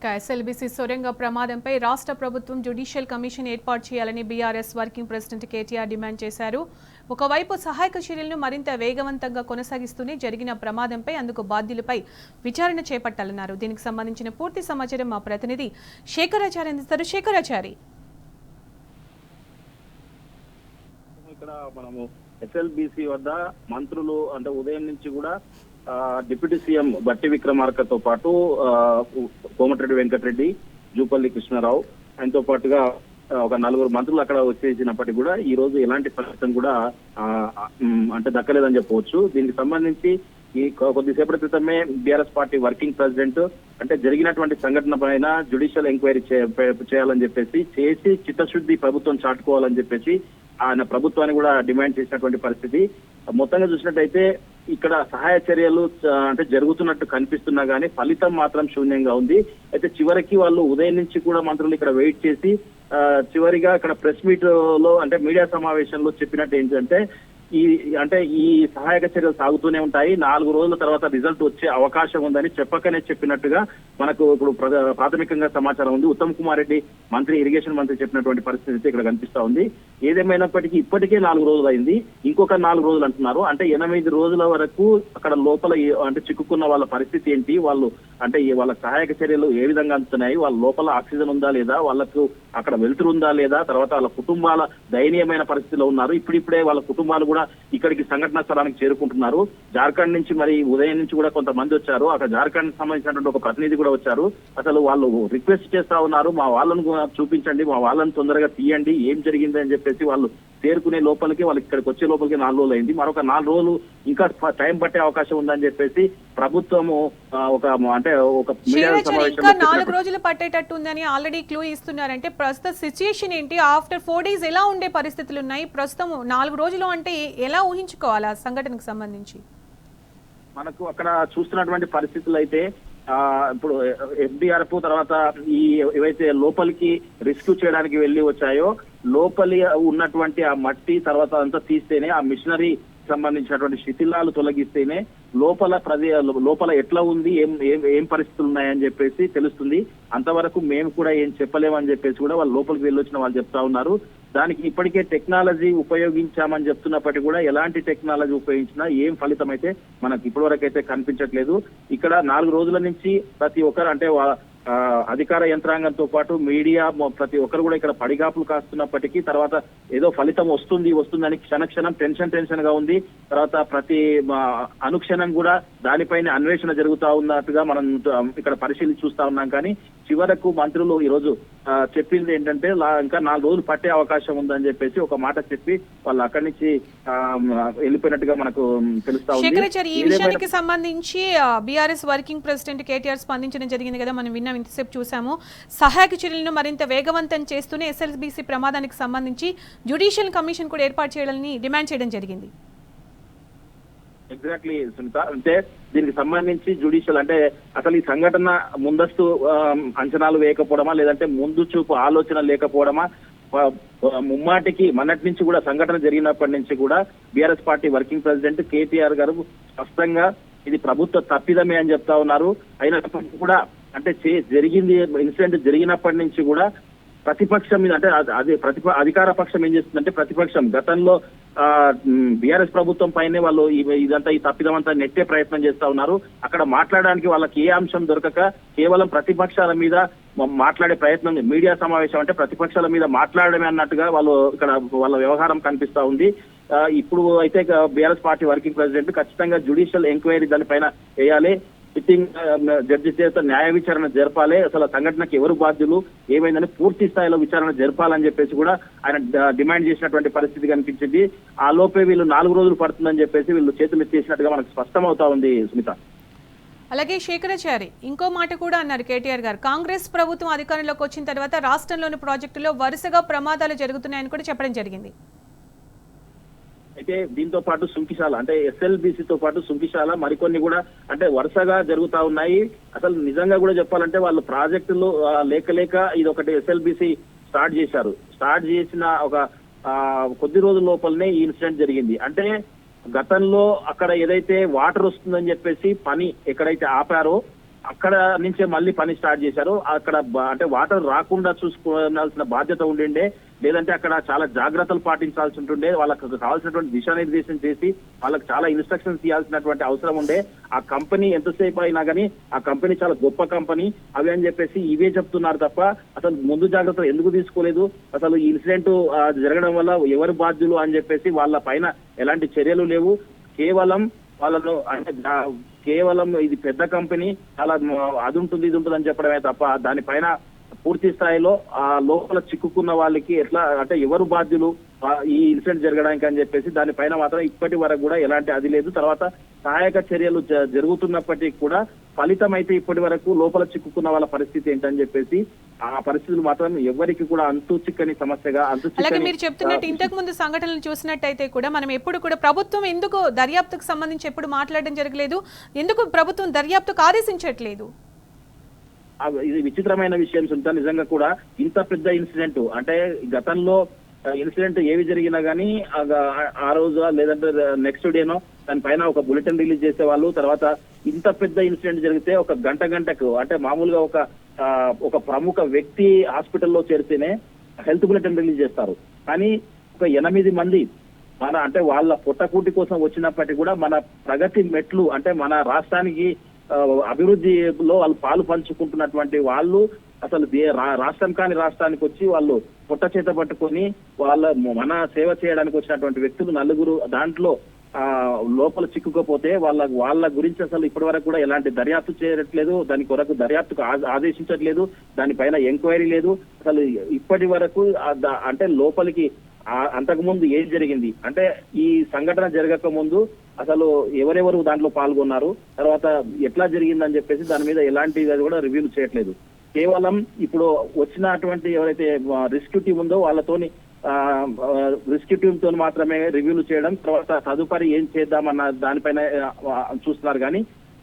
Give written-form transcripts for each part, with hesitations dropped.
SLBC సొరంగ ప్రమాదంపై రాష్ట్ర ప్రభుత్వం జ్యుడిషియల్ కమిషన్ ఏర్పాటు చేయాలని BRS working president KTR demand చేశారు. ఒకవైపు సహాయక చర్యలను మరింత వేగవంతంగా కొనసాగిస్తూనే జరిగిన ప్రమాదంపై అందుకు బాధ్యులపై విచారణ చేపట్టాలన్నారు. దీనికి సంబంధించిన పూర్తి సమాచారం మా ప్రతినిధి శేఖరాచారి అందిస్తారు. శేఖరాచారి, ఇక్కడ మనము ఎస్ఎల్బీసీ వద్ద మంత్రులు అంటే ఉదయం నుంచి కూడా డిప్యూటీ సీఎం బట్టి విక్రమార్కతో పాటు కోమటిరెడ్డి వెంకటరెడ్డి, జూపల్లి కృష్ణారావు ఆయనతో పాటుగా ఒక 4 మంత్రులు అక్కడ వచ్చేసినప్పటికీ కూడా ఈ రోజు ఎలాంటి ఫలితం కూడా అంటే దక్కలేదని చెప్పవచ్చు. దీనికి సంబంధించి ఈ కొద్దిసేపటి క్రితమే బీఆర్ఎస్ పార్టీ వర్కింగ్ ప్రెసిడెంట్ అంటే జరిగినటువంటి సంఘటన పైన జ్యుడిషియల్ ఎంక్వైరీ చేయాలని చెప్పేసి చేసి చిత్తశుద్ధి ప్రభుత్వం చాటుకోవాలని చెప్పేసి ఆయన ప్రభుత్వాన్ని కూడా డిమాండ్ చేసినటువంటి పరిస్థితి. మొత్తంగా చూసినట్టయితే ఇక్కడ సహాయ చర్యలు అంటే జరుగుతున్నట్టు కనిపిస్తున్నా గానీ ఫలితం మాత్రం శూన్యంగా ఉంది. అయితే చివరికి వాళ్ళు ఉదయం నుంచి కూడా మంత్రులు ఇక్కడ వెయిట్ చేసి చివరిగా ఇక్కడ ప్రెస్ మీట్ లో అంటే మీడియా సమావేశంలో చెప్పినట్టు ఏంటంటే ఈ సహాయక చర్యలు సాగుతూనే ఉంటాయి, 4 రోజుల తర్వాత రిజల్ట్ వచ్చే అవకాశం ఉందని చెప్పకనే చెప్పినట్టుగా మనకు ఇప్పుడు ప్రాథమికంగా సమాచారం ఉంది. ఉత్తమ్ కుమార్ రెడ్డి ఇరిగేషన్ మంత్రి చెప్పినటువంటి పరిస్థితి ఇక్కడ కనిపిస్తా ఉంది. ఏదేమైనప్పటికీ ఇప్పటికే 4 రోజులు అయింది, ఇంకొక 4 రోజులు అంటున్నారు. అంటే 8 రోజుల వరకు అక్కడ లోపల అంటే చిక్కుకున్న వాళ్ళ పరిస్థితి ఏంటి, వాళ్ళు అంటే వాళ్ళ సహాయక చర్యలు ఏ విధంగా అందుతున్నాయి, వాళ్ళ లోపల ఆక్సిజన్ ఉందా లేదా, వాళ్ళకు అక్కడ వెలుతురు ఉందా లేదా, తర్వాత వాళ్ళ కుటుంబాల దయనీయమైన పరిస్థితిలో ఉన్నారు. ఇప్పుడిప్పుడే వాళ్ళ కుటుంబాలు కూడా ఇక్కడికి సంఘటనా స్థలానికి చేరుకుంటున్నారు. జార్ఖండ్ నుంచి మరి ఉదయం నుంచి కూడా కొంతమంది వచ్చారు. అక్కడ జార్ఖండ్ సంబంధించినటువంటి ఒక ప్రతినిధి కూడా వచ్చారు. అసలు వాళ్ళు రిక్వెస్ట్ చేస్తా ఉన్నారు, మా వాళ్ళను చూపించండి, మా వాళ్ళని తొందరగా తీయండి, ఏం జరిగింది అని చెప్పేసి వాళ్ళు చేరుకునే లోపలికి వాళ్ళకి ఇక్కడికి వచ్చే లోపలికి 4 రోజులు అయింది. మరొక 4 రోజులు ఇంకా టైం పట్టే అవకాశం ఉందని చెప్పేసి ప్రభుత్వము ఒక మీడియా సమావేశంలో 4 రోజులు పట్టేటట్టు ఉందని ఆల్రెడీ క్లూ ఇస్తున్నారంటే ప్రస్తుత సిచ్యుయేషన్ ఏంటి? ఆఫ్టర్ 4 days ఎలా ఉండే పరిస్థితులు ఉన్నాయి? ప్రస్తుతం 4 రోజులు అంటే ఎలా ఊహించుకోవాలి ఆ సంఘటనకు సంబంధించి? మనకు అక్కడ చూస్తున్నటువంటి పరిస్థితులు అయితే ఇప్పుడు ఎఫ్డిఆర్ఎఫ్ తర్వాత ఏవైతే లోపలికి రెస్క్యూ చేయడానికి వెళ్ళి వచ్చాయో లోపలి ఉన్నటువంటి ఆ మట్టి తర్వాత అంతా తీస్తేనే ఆ మిషనరీ సంబంధించినటువంటి శిథిలాలు తొలగిస్తేనే లోపల ఎట్లా ఉంది, ఏం పరిస్థితులు ఉన్నాయని చెప్పేసి తెలుస్తుంది. అంతవరకు మేము కూడా ఏం చెప్పలేమని చెప్పేసి కూడా వాళ్ళు లోపలికి వెళ్ళొచ్చిన వాళ్ళు చెప్తా ఉన్నారు. దానికి ఇప్పటికే టెక్నాలజీ ఉపయోగించామని చెప్తున్నప్పటికీ కూడా ఎలాంటి టెక్నాలజీ ఉపయోగించినా ఏం ఫలితం అయితే మనకు ఇప్పటి వరకు అయితే కనిపించట్లేదు. ఇక్కడ 4 రోజుల నుంచి ప్రతి ఒక్కరు అంటే అధికార యంత్రాంగంతో పాటు మీడియా ప్రతి ఒక్కరు కూడా ఇక్కడ పడిగాపులు కాస్తున్నప్పటికీ తర్వాత ఏదో ఫలితం వస్తుందని క్షణక్షణం టెన్షన్ గా ఉంది. తర్వాత ప్రతి అనుక్షణం కూడా దానిపైన అన్వేషణ జరుగుతా ఉన్నట్టుగా మనం ఇక్కడ పరిశీలించి చూస్తా ఉన్నాం. కానీ చివరకు మంత్రులు ఈ రోజు చెప్పింది ఏంటంటే ఇంకా 4 రోజులు పట్టే అవకాశం ఉందని చెప్పేసి ఒక మాట చెప్పి వాళ్ళు అక్కడి నుంచి వెళ్ళిపోయినట్టుగా మనకు తెలుస్తా ఉంది. ఈ విషయానికి సంబంధించి బీఆర్ఎస్ వర్కింగ్ ప్రెసిడెంట్ కేటీఆర్ స్పందించడం జరిగింది కదా, మనం విన్నాం, ఇంతసేపు చూసాము. సహాయక చర్యలను మరింత వేగవంతం చేస్తూనే ఎస్ఎల్బీసీ ప్రమాదానికి సంబంధించి జ్యుడిషియల్ కమిషన్ కూడా ఏర్పాటు చేయాలని డిమాండ్ చేయడం జరిగింది. ఎగ్జాక్ట్లీ సునీత, అంటే దీనికి సంబంధించి జ్యుడిషియల్ అంటే అసలు ఈ సంఘటన ముందస్తు అంచనాలు వేయకపోవడమా లేదంటే ముందు చూపు ఆలోచన లేకపోవడమా, ముమ్మాటికి మొన్నటి నుంచి కూడా సంఘటన జరిగినప్పటి నుంచి కూడా BRS party working president KTR గారు స్పష్టంగా ఇది ప్రభుత్వ తప్పిదమే అని చెప్తా ఉన్నారు. అయినప్పటికీ కూడా అంటే ఇన్సిడెంట్ జరిగినప్పటి నుంచి కూడా ప్రతిపక్షం మీద అంటే అధికార పక్షం ఏం చేస్తుందంటే ప్రతిపక్షం గతంలో బీఆర్ఎస్ ప్రభుత్వం పైనే వాళ్ళు ఇదంతా ఈ తప్పిదమంతా నెట్టే ప్రయత్నం చేస్తా ఉన్నారు. అక్కడ మాట్లాడడానికి వాళ్ళకి ఏ అంశం దొరకక కేవలం ప్రతిపక్షాల మీద మాట్లాడే ప్రయత్నం, మీడియా సమావేశం అంటే ప్రతిపక్షాల మీద మాట్లాడమే అన్నట్టుగా వాళ్ళు ఇక్కడ వాళ్ళ వ్యవహారం కనిపిస్తా ఉంది. ఇప్పుడు అయితే బీఆర్ఎస్ పార్టీ వర్కింగ్ ప్రెసిడెంట్ ఖచ్చితంగా జ్యుడిషియల్ ఎంక్వైరీ దానిపైన వేయాలి, సిట్టింగ్ జడ్జి చేత న్యాయ విచారణ జరపాలి, అసలు సంఘటనకి ఎవరు బాధ్యులు ఏమైందని పూర్తి స్థాయిలో విచారణ జరపాలని చెప్పేసి కూడా ఆయన డిమాండ్ చేసినటువంటి పరిస్థితి కనిపించింది. ఆ లోపే వీళ్ళు 4 రోజులు పడుతుందని చెప్పేసి వీళ్ళు చేతులు ఎత్తేసినట్టుగా మనకు స్పష్టమవుతా ఉంది సునీత. అలాగే శేఖరాచారి ఇంకో మాట కూడా అన్నారు కేటీఆర్ గారు, కాంగ్రెస్ ప్రభుత్వం అధికారంలోకి వచ్చిన తర్వాత రాష్ట్రంలోని ప్రాజెక్టులో వరుసగా ప్రమాదాలు జరుగుతున్నాయని కూడా చెప్పడం జరిగింది. అయితే దీంతో పాటు సుంకిశాల అంటే ఎస్ఎల్బీసీతో పాటు సుంకిశాల మరికొన్ని కూడా అంటే వరుసగా జరుగుతా ఉన్నాయి. అసలు నిజంగా కూడా చెప్పాలంటే వాళ్ళు ప్రాజెక్టులు లేక ఇది ఒకటి ఎస్ఎల్బీసీ స్టార్ట్ చేసిన ఒక కొద్ది రోజుల లోపలనే ఈ ఇన్సిడెంట్ జరిగింది. అంటే గతంలో అక్కడ ఏదైతే వాటర్ వస్తుందని చెప్పేసి పని ఎక్కడైతే ఆపారో అక్కడ నుంచే మళ్ళీ పని స్టార్ట్ చేశారు. అక్కడ అంటే వాటర్ రాకుండా చూసుకోవాల్సిన బాధ్యత ఉండిండే, లేదంటే అక్కడ చాలా జాగ్రత్తలు పాటించాల్సి ఉంటుండే, వాళ్ళకి కావాల్సినటువంటి దిశానిర్దేశం చేసి వాళ్ళకి చాలా ఇన్స్ట్రక్షన్స్ ఇవ్వాల్సినటువంటి అవసరం ఉండే. ఆ కంపెనీ ఎంతసేపు అయినా కానీ ఆ కంపెనీ చాలా గొప్ప కంపెనీ అవి అని చెప్పేసి ఇవే చెప్తున్నారు తప్ప అసలు ముందు జాగ్రత్తలు ఎందుకు తీసుకోలేదు, అసలు ఈ ఇన్సిడెంట్ జరగడం వల్ల ఎవరు బాధ్యులు అని చెప్పేసి వాళ్ళ పైన ఎలాంటి చర్యలు లేవు. కేవలం వాళ్ళను అంటే కేవలం ఇది పెద్ద కంపెనీ చాలా అది ఉంటుంది ఇది ఉంటుంది అని చెప్పడమే తప్ప దానిపైన పూర్తి స్థాయిలో ఆ లోపల చిక్కుకున్న వాళ్ళకి ఎట్లా అంటే ఎవరు బాధ్యులు ఈ ఇన్సిడెంట్ జరగడానికి అని చెప్పేసి దానిపైన మాత్రం ఇప్పటి వరకు కూడా ఎలాంటి అది లేదు. తర్వాత సహాయక చర్యలు జరుగుతున్నప్పటికీ కూడా ఫలితం అయితే ఇప్పటి వరకు లోపల చిక్కుకున్న వాళ్ళ పరిస్థితి ఏంటని చెప్పేసి ఆ పరిస్థితులు మాత్రం ఎవరికి కూడా అంతు చిక్కని సమస్యగా అలాగే మీరు చెప్తున్నట్టు ఇంతకు ముందు సంఘటనలు చూసినట్టయితే కూడా మనం ఎప్పుడు కూడా ప్రభుత్వం ఎందుకు దర్యాప్తుకు సంబంధించి ఎప్పుడు మాట్లాడడం జరగలేదు, ఎందుకు ప్రభుత్వం దర్యాప్తుకు ఆదేశించట్లేదు? ఇది విచిత్రమైన విషయం సునీత. నిజంగా కూడా ఇంత పెద్ద ఇన్సిడెంట్ అంటే గతంలో ఇన్సిడెంట్ ఏవి జరిగినా గానీ ఆ రోజు లేదంటే నెక్స్ట్ డేనో దానిపైన ఒక బులెటిన్ రిలీజ్ చేసేవాళ్ళు. తర్వాత ఇంత పెద్ద ఇన్సిడెంట్ జరిగితే ఒక గంటకు అంటే మామూలుగా ఒక ప్రముఖ వ్యక్తి హాస్పిటల్లో చేరితేనే హెల్త్ బులెటిన్ రిలీజ్ చేస్తారు. కానీ ఒక 8 మంది మన అంటే వాళ్ళ పొట్టకూటి కోసం వచ్చినప్పటికీ కూడా మన ప్రగతి మెట్లు అంటే మన రాష్ట్రానికి అభివృద్ధిలో వాళ్ళు పాలు పంచుకుంటున్నటువంటి వాళ్ళు అసలు రాష్ట్రం కాని రాష్ట్రానికి వచ్చి వాళ్ళు పొట్ట చేత పట్టుకొని మన సేవ చేయడానికి వచ్చినటువంటి వ్యక్తులు 4 దాంట్లో లోపల చిక్కుకపోతే వాళ్ళ గురించి అసలు ఇప్పటి వరకు కూడా ఎలాంటి దర్యాప్తు చేయట్లేదు, దాని కొరకు దర్యాప్తుకు ఆదేశించట్లేదు, దానిపైన ఎంక్వైరీ లేదు. అసలు ఇప్పటి వరకు అంటే లోపలికి అంతకు ముందు ఏం జరిగింది అంటే ఈ సంఘటన జరగక ముందు అసలు ఎవరెవరు దాంట్లో పాల్గొన్నారు, తర్వాత ఎట్లా జరిగిందని చెప్పేసి దాని మీద ఎలాంటి కూడా రివ్యూలు చేయట్లేదు. కేవలం ఇప్పుడు వచ్చినటువంటి ఎవరైతే రెస్క్యూ టీం ఉందో వాళ్ళతోని రెస్క్యూ టీమ్ తో మాత్రమే రివ్యూలు చేయడం, తర్వాత తదుపరి ఏం చేద్దామన్న దానిపైన చూస్తున్నారు. కానీ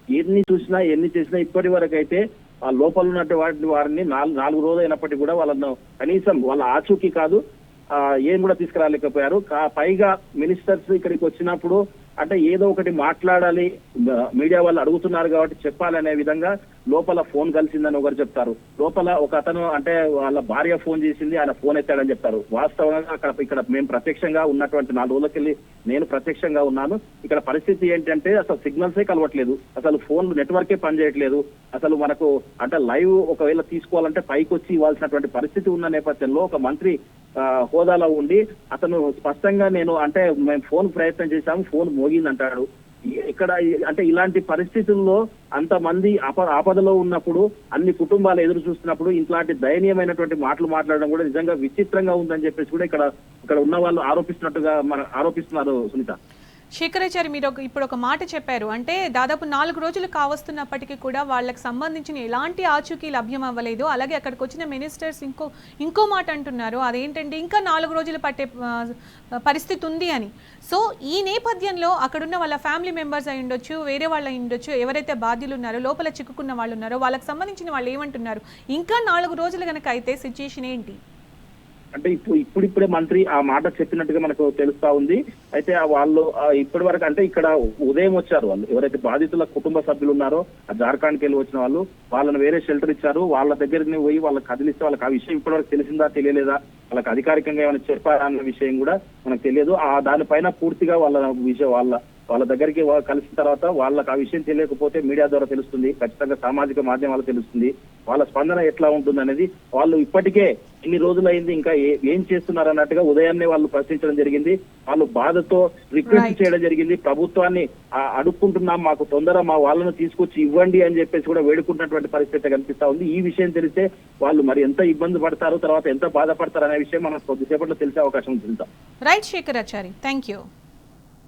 ఎన్ని చేసినా ఇప్పటి వరకు అయితే ఆ లోపల ఉన్నటువంటి వారిని 4 రోజులు అయినప్పటికీ కూడా వాళ్ళను కనీసం వాళ్ళ ఆచూకీ కాదు ఏం కూడా తీసుకురాలేకపోయారు. పైగా మినిస్టర్స్ ఇక్కడికి వచ్చినప్పుడు అంటే ఏదో ఒకటి మాట్లాడాలి, మీడియా వాళ్ళు అడుగుతున్నారు కాబట్టి చెప్పాలనే విధంగా లోపల ఫోన్ కలిసిందని ఒకరు చెప్తారు, లోపల ఒక అతను అంటే వాళ్ళ భార్య ఫోన్ చేసింది ఆయన ఫోన్ ఎత్తాడని చెప్తారు. వాస్తవంగా ఇక్కడ మేము ప్రత్యక్షంగా ఉన్నటువంటి 4 రోజులకెళ్ళి నేను ప్రత్యక్షంగా ఉన్నాను. ఇక్కడ పరిస్థితి ఏంటంటే అసలు సిగ్నల్సే కలవట్లేదు, అసలు ఫోన్ నెట్వర్కే పనిచేయట్లేదు. అసలు మనకు అంటే లైవ్ ఒకవేళ తీసుకోవాలంటే పైకి వచ్చి ఇవ్వాల్సినటువంటి పరిస్థితి ఉన్న నేపథ్యంలో ఒక మంత్రి హోదాలో ఉండి అతను స్పష్టంగా నేను అంటే మేము ఫోన్ ప్రయత్నం చేశాము, ఫోన్ మోగింది అంటాడు. ఇక్కడ అంటే ఇలాంటి పరిస్థితుల్లో అంతమంది ఆపదలో ఉన్నప్పుడు అన్ని కుటుంబాలు ఎదురు చూస్తున్నప్పుడు ఇట్లాంటి దయనీయమైనటువంటి మాటలు మాట్లాడడం కూడా నిజంగా విచిత్రంగా ఉందని చెప్పేసి కూడా ఇక్కడ ఉన్న వాళ్ళు ఆరోపిస్తున్నారు సునీత. శేఖరాచారి, మీరు ఇప్పుడు ఒక మాట చెప్పారు, అంటే దాదాపు 4 రోజులు కావస్తున్నప్పటికీ కూడా వాళ్ళకి సంబంధించిన ఎలాంటి ఆచూకీ లభ్యం అవ్వలేదు. అలాగే అక్కడికి వచ్చిన మినిస్టర్స్ ఇంకో మాట అంటున్నారు, అదేంటంటే ఇంకా 4 రోజులు పట్టే పరిస్థితి ఉంది అని. సో ఈ నేపథ్యంలో అక్కడున్న వాళ్ళ ఫ్యామిలీ మెంబర్స్ అయి ఉండొచ్చు, వేరే వాళ్ళు అయి ఉండొచ్చు, ఎవరైతే బాధ్యులు ఉన్నారో లోపల చిక్కుకున్న వాళ్ళు ఉన్నారో వాళ్ళకి సంబంధించిన వాళ్ళు ఏమంటున్నారు, ఇంకా 4 రోజులు కనుక అయితే సిచ్యుయేషన్ ఏంటి? అంటే ఇప్పుడిప్పుడే మంత్రి ఆ మాట చెప్పినట్టుగా మనకు తెలుస్తా ఉంది. అయితే వాళ్ళు ఇప్పటి వరకు అంటే ఇక్కడ ఉదయం వచ్చారు వాళ్ళు ఎవరైతే బాధితుల కుటుంబ సభ్యులు ఉన్నారో ఆ జార్ఖండ్కి వెళ్ళి వచ్చిన వాళ్ళని వేరే షెల్టర్ ఇచ్చారు. వాళ్ళ దగ్గరికి పోయి వాళ్ళకి కదిలిస్తే వాళ్ళకి ఆ విషయం ఇప్పటి వరకు తెలిసిందా తెలియలేదా, వాళ్ళకి అధికారికంగా ఏమైనా చెప్పారా అన్న విషయం కూడా మనకు తెలియదు. దానిపైన పూర్తిగా వాళ్ళ దగ్గరికి కలిసిన తర్వాత వాళ్ళకి ఆ విషయం తెలియకపోతే మీడియా ద్వారా తెలుస్తుంది, ఖచ్చితంగా సామాజిక మాధ్యమాలు తెలుస్తుంది, వాళ్ళ స్పందన ఎట్లా ఉంటుంది అనేది. వాళ్ళు ఇప్పటికే ఇన్ని రోజులైంది ఇంకా ఏం చేస్తున్నారు అన్నట్టుగా ఉదయాన్నే వాళ్ళు ప్రశ్నించడం జరిగింది. వాళ్ళు బాధతో రిక్వెస్ట్ చేయడం జరిగింది, ప్రభుత్వాన్ని అడుక్కుంటున్నాం, మాకు తొందర మా వాళ్ళను తీసుకొచ్చి ఇవ్వండి అని చెప్పేసి కూడా వేడుకుంటున్నటువంటి పరిస్థితి కనిపిస్తా ఉంది. ఈ విషయం తెలిస్తే వాళ్ళు మరి ఎంత ఇబ్బంది పడతారు, తర్వాత ఎంత బాధపడతారు అనే విషయం మనం కొద్దిసేపట్లో తెలిసే అవకాశం ఉంది. Right Shekharachari, thank you.